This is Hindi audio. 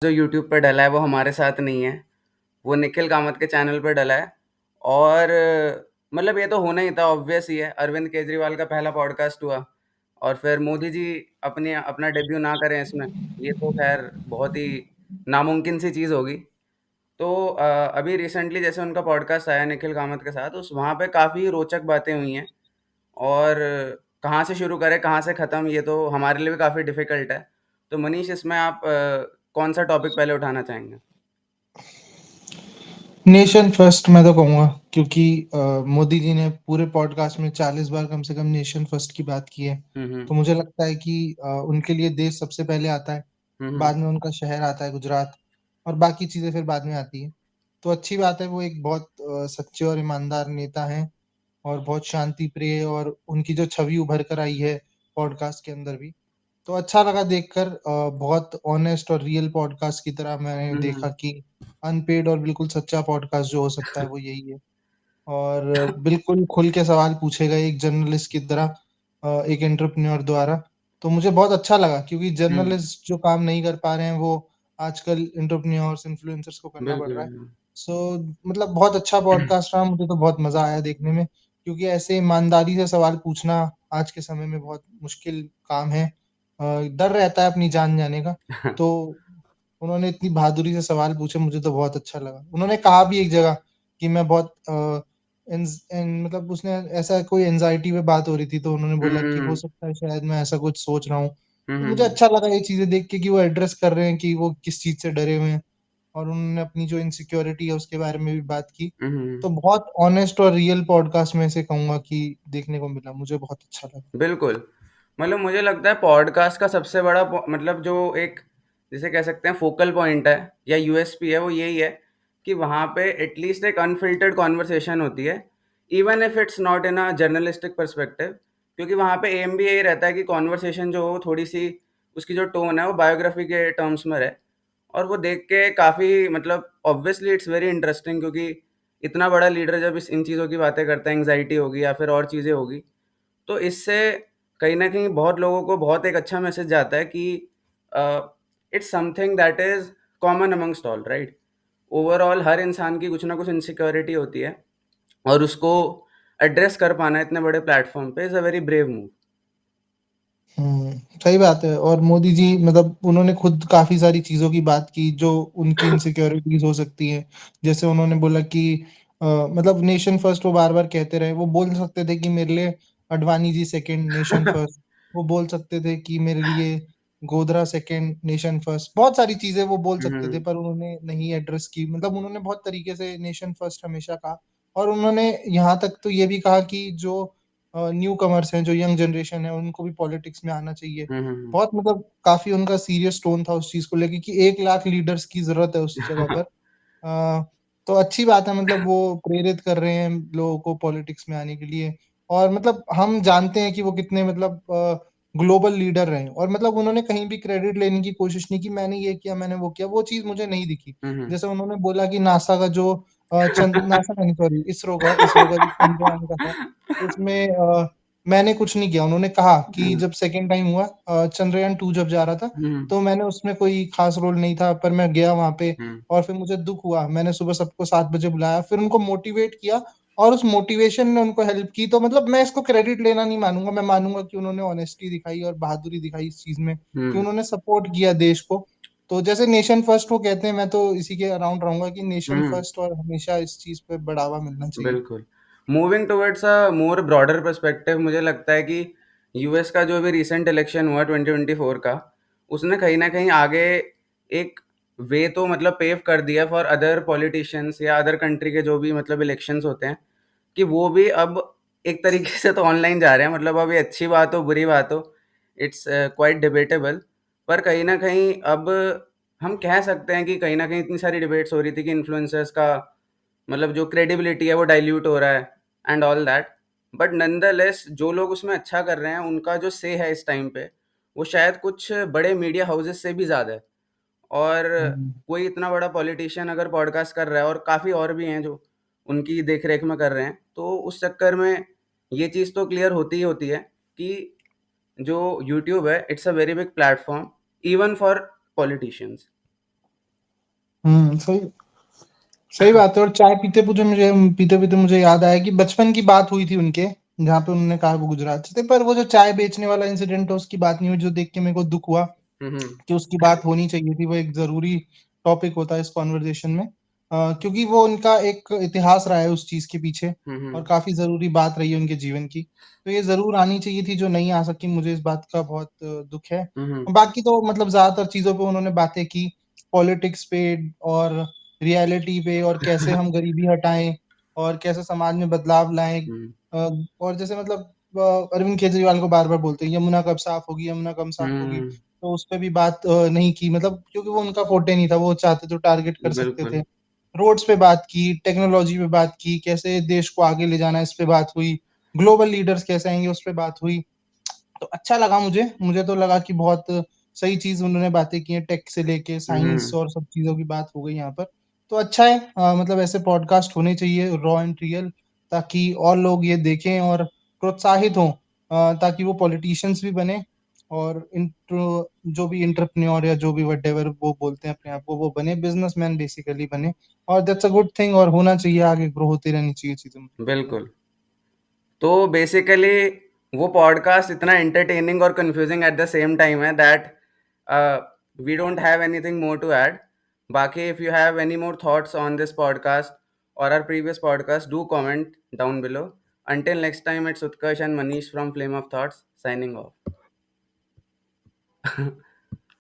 जो यूट्यूब पे डला है वो हमारे साथ नहीं है, वो निखिल कामत के चैनल पे डला है और मतलब ये तो होना ही था, ऑब्वियस ही है। अरविंद केजरीवाल का पहला पॉडकास्ट हुआ और फिर मोदी जी अपनी अपना डेब्यू ना करें इसमें, ये तो खैर बहुत ही नामुमकिन सी चीज़ होगी। तो अभी रिसेंटली जैसे उनका पॉडकास्ट आया निखिल कामत के साथ, उस वहाँ पे काफ़ी रोचक बातें हुई हैं और कहाँ से शुरू करें, कहाँ से ख़त्म, ये तो हमारे लिए भी काफ़ी डिफ़िकल्ट है। तो मनीष, इसमें आप कौन-सा टॉपिक पहले उठाना चाहेंगे? नेशन फर्स्ट मैं तो कहूँगा क्योंकि मोदी जी ने पूरे पॉडकास्ट में 40 बार कम से कम नेशन फर्स्ट की बात की है। हुँ, हुँ। तो मुझे लगता है कि उनके लिए देश सबसे पहले आता है, हुँ, हुँ। बाद में उनका शहर आता है गुजरात और बाकी चीज़ें फिर बाद में आती हैं। तो अच्छी बात है, वो एक बहुत सच्चे और ईमानदार नेता हैं और बहुत शांति प्रिय और उनकी जो छवि उभर कर आई है पॉडकास्ट के अंदर भी, तो अच्छा लगा देखकर। बहुत ऑनेस्ट और रियल पॉडकास्ट की तरह मैंने हुँ, देखा हुँ। कि अनपेड और बिल्कुल सच्चा पॉडकास्ट जो हो सकता है वो यही है। और बिल्कुल खुल के सवाल पूछे गए एक जर्नलिस्ट की तरह एक एंटरप्रेन्योर द्वारा। तो मुझे बहुत अच्छा लगा क्योंकि हुँ। जर्नलिस्ट जो काम नहीं कर पा रहे हैं वो आजकल एंटरप्रेन्योर्स, इन्फ्लुएंसर्स को करना पड़ बिल्कुल, रहा है। बिल्कुल। सो मतलब बहुत अच्छा पॉडकास्ट रहा, मुझे तो बहुत मज़ा आया देखने में क्योंकि ऐसे ईमानदारी से सवाल पूछना आज के समय में बहुत मुश्किल काम है। डर रहता है अपनी जान जाने का, तो उन्होंने इतनी बहादुरी से सवाल पूछे, मुझे तो बहुत अच्छा लगा। उन्होंने कहा भी एक जगह कि मैं बहुत मतलब उसने ऐसा कोई एंग्ज़ायटी पे बात हो रही थी, तो उन्होंने हुँ, बोला कि हुँ, हो हुँ। सकता है शायद मैं ऐसा कुछ सोच रहा हूँ। हुँ, तो हुँ, मुझे हुँ। अच्छा लगा ये चीज़ें देख के कि वो एड्रेस कर रहे हैं कि वो किस चीज़ से डरे हुए हैं और उन्होंने अपनी जो इनसिक्योरिटी है उसके बारे में भी बात की। हुँ, हुँ, हुँ। तो बहुत ऑनेस्ट और रियल पॉडकास्ट में से कहूँगा कि देखने को मिला, मुझे बहुत अच्छा लगा। बिल्कुल। मतलब मुझे लगता है पॉडकास्ट का सबसे बड़ा मतलब जो एक जिसे कह सकते हैं फोकल पॉइंट है या यूएसपी है, वो यही है कि वहाँ पे एटलीस्ट एक अनफ़िल्टर्ड कन्वर्सेशन होती है, even if it's not in a journalistic perspective. क्योंकि वहाँ पे एम भी यही रहता है कि कन्वर्सेशन जो हो थोड़ी-सी उसकी जो टोन है वो बायोग्राफी के टर्म्स में रहे। और वो देख के काफ़ी मतलब ऑब्वियसली इट्स वेरी इंटरेस्टिंग, क्योंकि इतना बड़ा लीडर जब इस इन चीज़ों की बातें करता है, एंग्ज़ायटी होगी या फिर और चीज़ें होगी, तो इससे कहीं न कहीं बहुत लोगों को बहुत एक अच्छा मैसेज जाता है कि it's something that is common amongst all, right? Overall हर इंसान की कुछ ना कुछ इनसिक्योरिटी होती है और उसको एड्रेस कर पाना इतने बड़े प्लेटफ़ॉर्म पे is a very brave move. हुँ, सही बात है और मोदी जी मतलब उन्होंने खुद काफ़ी सारी चीज़ों की बात की जो उनकी इनसिक्योरिटीज़ हो सकती हैं। जैसे उन्होंने बोला कि मतलब नेशन फर्स्ट वो बार-बार कहते रहे। वो बोल सकते थे कि मेरे लिए Advani ji second nation first. वो बोल सकते थे कि मेरे लिए गोधरा सेकंड नेशन फर्स्ट। बहुत सारी चीज़ें वो बोल हुँ, सकते थे हुँ। पर उन्होंने नहीं एड्रेस की। मतलब उन्होंने बहुत तरीके से नेशन फर्स्ट हमेशा कहा और उन्होंने यहाँ तक तो ये भी कहा कि जो न्यू कमर्स हैं, जो यंग जनरेशन है, उनको भी पॉलिटिक्स में आना चाहिए। हुँ, हुँ, हुँ। बहुत मतलब काफ़ी उनका सीरियस टोन था उस चीज़ को लेके कि 1 लाख लीडर्स की ज़रूरत है उस जगह पर। तो अच्छी बात है, मतलब वो प्रेरित कर रहे हैं लोगों को पॉलिटिक्स में आने के लिए और मतलब हम जानते हैं कि वो कितने मतलब ग्लोबल लीडर रहे हैं और मतलब उन्होंने कहीं भी क्रेडिट लेने की कोशिश नहीं की, मैंने ये किया, मैंने वो किया, वो चीज़ मुझे नहीं दिखी। हुँ, हुँ। जैसे उन्होंने बोला कि नासा का जो नासा का नहीं, सॉरी, इसरो का जो चंद्रयान का था, उसमें मैंने कुछ नहीं किया। उन्होंने कहा कि हुँ, जब सेकंड टाइम हुआ चंद्रयान 2 जब जा रहा था, हुँ, तो मैंने उसमें कोई ख़ास रोल नहीं था, पर मैं गया वहाँ पे हुँ, और फिर मुझे दुःख हुआ। मैंने सुबह सबको 7 बजे बुलाया, फिर उनको मोटिवेट किया और उस मोटिवेशन ने उनको हेल्प की। तो मतलब मैं इसको क्रेडिट लेना नहीं मानूँगा, मैं मानूँगा कि उन्होंने ऑनेस्टी दिखाई और बहादुरी दिखाई इस चीज़ में कि हुँ, उन्होंने सपोर्ट किया देश को। तो जैसे नेशन फर्स्ट वो कहते हैं, मैं तो इसी के अराउंड रहूँगा कि नेशन हुँ। फर्स्ट और हमेशा इस चीज़ पे बढ़ावा मिलना चाहिए। बिल्कुल। Moving towards a more broader perspective, मुझे लगता है कि यूएस का जो भी रीसेंट इलेक्शन हुआ 2024 का, उसने कहीं न कहीं आगे एक वे तो मतलब पेव कर दिया फॉर अदर पॉलिटिशियंस या अदर कंट्री के जो भी मतलब इलेक्शंस होते हैं, कि वो भी अब एक तरीके से तो ऑनलाइन जा रहे हैं। मतलब अब ये अच्छी बात हो, बुरी बात हो, इट्स क्वाइट डिबेटेबल। पर कहीं न कहीं अब हम कह सकते हैं कि कहीं न कहीं इतनी सारी डिबेट्स हो रही थी कि इन्फ्लुएंसर्स का मतलब जो क्रेडिबिलिटी है वो डाइल्यूट हो रहा है and all that. But nonetheless जो लोग उसमें अच्छा कर रहे हैं, उनका जो से है इस टाइम पे, वो शायद कुछ बड़े मीडिया हाउसेस से भी ज़्यादा है। और हुँ। कोई इतना बड़ा पॉलिटिशियन अगर पॉडकास्ट कर रहा है, और काफ़ी और भी हैं जो उनकी देख-रेख में कर रहे हैं, तो उस चक्कर में ये चीज़ तो क्लियर होती ही होती है कि जो यूट्यूब है, it's a very big platform even for politicians. सही सही बात है। और चाय पीते-पीते मुझे याद आया कि बचपन की बात हुई थी उनके, जहाँ पे उन्होंने कहा वो गुजरात से थे, पर वो जो चाय बेचने वाला इंसिडेंट है उसकी बात नहीं हुई, जो देख के मेरे को दुःख हुआ हुँ, हुँ। कि उसकी बात होनी चाहिए थी। वो एक ज़रूरी टॉपिक होता है इस कन्वर्सेशन में, क्योंकि वो उनका एक इतिहास रहा है उस चीज़ के पीछे हुँ, और हुँ। काफ़ी ज़रूरी बात रही है उनके जीवन की। तो ये ज़रूर आनी चाहिए थी, जो नहीं आ सकी, मुझे इस बात का बहुत दुःख है। हुँ, हुँ। बाकी तो मतलब ज़्यादातर चीज़ों पे उन्होंने बातें की, पॉलिटिक्स पे और रियलिटी पे, और कैसे हम गरीबी हटाएँ और कैसे समाज में बदलाव लाएँ। हुँ। और जैसे मतलब अरविंद केजरीवाल को बार-बार बोलते हैं, यमुना कब साफ होगी, यमुना कब साफ होगी? हुँ, तो उस पे भी बात नहीं की, मतलब क्योंकि वो उनका फ़ोर्टे नहीं था, वो चाहते तो टारगेट कर सकते थे। बिल्कुल। रोड्स पे बात की, टेक्नोलॉजी पे बात की, कैसे देश को आगे ले जाना है, इस पे बात हुई। ग्लोबल लीडर्स कैसे आएँगे, उस पे बात हुई। तो अच्छा लगा मुझे। मुझे तो लगा कि बहुत सही चीज़ उन्होंने बातें की हैं, टेक से लेके साइंस हुँ, और सब चीज़ों की बात हो गई यहाँ पर। तो अच्छा है, मतलब ऐसे पॉडकास्ट होने चाहिए रॉ एंड रियल, ताकि और लोग ये देखें और प्रोत्साहित हों, ताकि वो पॉलिटिशियंस भी बने और जो भी एंटरप्रेन्योर या जो भी व्हाटएवर वो बोलते हैं अपने आप को, वो बने, बिज़नेसमैन बेसिकली बने। और दैट्स अ गुड थिंग, और होना चाहिए, आगे ग्रो होती रहनी चाहिए चीज़ें, मुझे लगता है। बिल्कुल। तो बेसिकली वो पॉडकास्ट इतना एंटरटेनिंग और confusing at the same time है that we don't have anything more to add. बाकी if you have any more thoughts on this podcast और our previous podcast, do comment down below. Until next time, it's Utkarsh and Manish from Flame of Thoughts signing off.